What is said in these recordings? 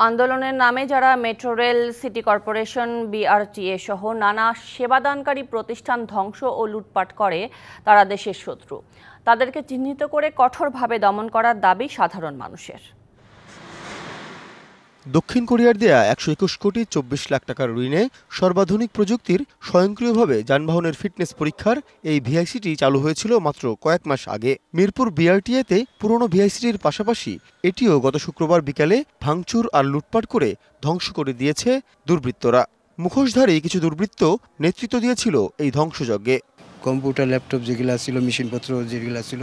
আন্দোলনের নামে যারা metro rail, city corporation, BRTA সহ নানা সেবাদানকারী প্রতিষ্ঠান ধ্বংস ও লুটপাট করে তারা দেশের শত্রু। তাদেরকে চিহ্নিত করে কঠোরভাবে দমন করার দাবি সাধারণ মানুষের। দক্ষিণ কোরিয়ার দেয়া ১২১ কোটি ২৪ লাখ টাকার ঋণে সর্বাধুনিক প্রযুক্তির স্বয়ংক্রিয়ভাবে যানবাহনের ফিটনেস পরীক্ষার এই ভিআইসিটি চালু হয়েছিল মাত্র কয়েক মাস আগে। মিরপুর বিআরটিএতে পুরনো ভিআইসিটির পাশাপাশি এটিও গত শুক্রবার বিকালে ভাঙচুর আর লুটপাট করে ধ্বংস করে দিয়েছে দুর্বৃত্তরা। মুখোশধারী কিছু দুর্বৃত্ত নেতৃত্ব দিয়েছিল এই ধ্বংসযজ্ঞে। কম্পিউটার, ল্যাপটপ যেগুলা ছিল, মেশিনপত্র যেগুলা ছিল,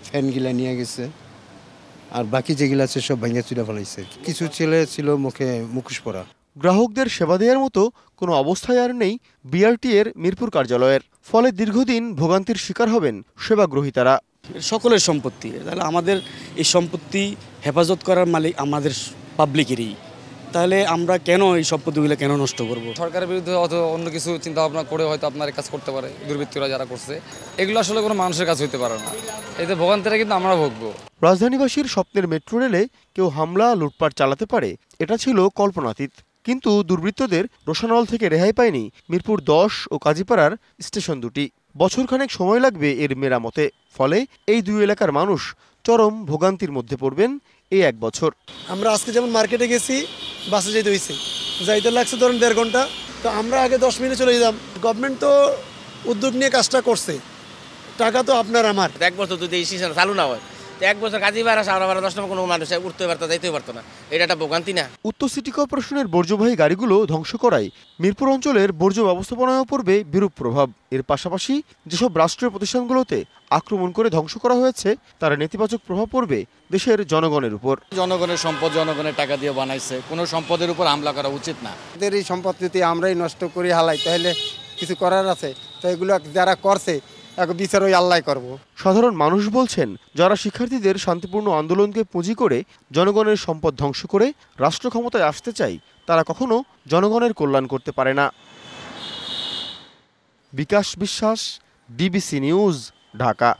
ফ্যানগুলা নিয়ে গেছে, আর বাকি যেগুলো আছে সব ভাঙা চুরা ফেলাইছে। কিছু ছেলে ছিল মুখে মুখোশ পরা। গ্রাহকদের সেবা দেওয়ার মতো কোনো অবস্থায় আর নেই বিআরটিএর মিরপুর কার্যালয়ের। ফলে দীর্ঘদিন ভোগান্তির শিকার হবেন সেবাগ্রহীতারা। সকলের সম্পত্তি, তাহলে আমাদের এই সম্পত্তি হেফাজত করার মালিক আমাদের পাবলিকেরই। তাহলে আমরা কেন এই সম্পত্তিগুলো কেন নষ্ট করব? সরকারের বিরুদ্ধে অথবা অন্য কিছু চিন্তা ভাবনা করে হয়তো আপনার কাজ করতে পারে দুর্বৃত্তরা যারা করছে। এগুলো আসলে কোনো মানুষের কাজ হইতে পারে না। এতে ভোগান্তিরা কিন্তু আমরা ভুগবো। রাজধানীবাসীর স্বপ্নের মেট্রো রেলে কেউ হামলা লুটপাট চালাতে পারে, এটা ছিল কল্পনাতীত। কিন্তু দুর্বৃত্তদের রোষানল থেকে রেহাই পায়নি মিরপুর ১০ ও কাজীপাড়ার স্টেশন দুটি। বছরখানেক সময় লাগবে এর মেরামতে। ফলে এই দুই এলাকার মানুষ চরম ভোগান্তির মধ্যে পড়বেন এই এক বছর। আমরা আজকে যেমন মার্কেটে গেছি, বাসে যেতে হয়েছে, যাইতে লাগছে ধরুন ১.৫ ঘন্টা। তো আমরা আগে ১০ মিনিটে চলে যেতাম। গভর্নমেন্ট তো উদ্যোগ নিয়ে কাজটা করছে, টাকা তো আপনার আমার। এক বছর যদি এই সিস্টেম চালু না হয়, তো এক বছর কাজী ভাড়া সারা ভাড়া ১০ টাকা কোনো মানুষ উঠতে পারতো, যাইতে পারতো না। এটা একটা ভোগান্তি না? উত্তর সিটি কর্পোরেশনের বর্জ্যবাহী গাড়িগুলো ধ্বংস করায় মিরপুর অঞ্চলের বর্জ্য ব্যবস্থাপনায়ও পড়বে বিরূপ প্রভাব। এর পাশাপাশি যেসব রাষ্ট্রীয় প্রতিষ্ঠানগুলোতে আক্রমণ করে ধ্বংস করা হয়েছে তার নেতিবাচক প্রভাব পড়বে দেশের জনগণের উপর। জনগণের সম্পদ জনগণের টাকা দিয়ে বানাইছে, কোনো সম্পদের উপর হামলা করা উচিত না। এদের এই সম্পদ যদি আমরাই নষ্ট করি হালাই, তাহলে কিছু করার আছে? তো এগুলো যারা করছে বিচার ওই আল্লাহ করব। সাধারণ মানুষ বলছেন, যারা শিক্ষার্থীদের শান্তিপূর্ণ আন্দোলনকে পুঁজি করে জনগণের সম্পদ ধ্বংস করে রাষ্ট্র ক্ষমতায় আসতে চায়, তারা কখনো জনগণের কল্যাণ করতে পারে না। বিকাশ বিশ্বাস, ডিবিসি নিউজ, ঢাকা।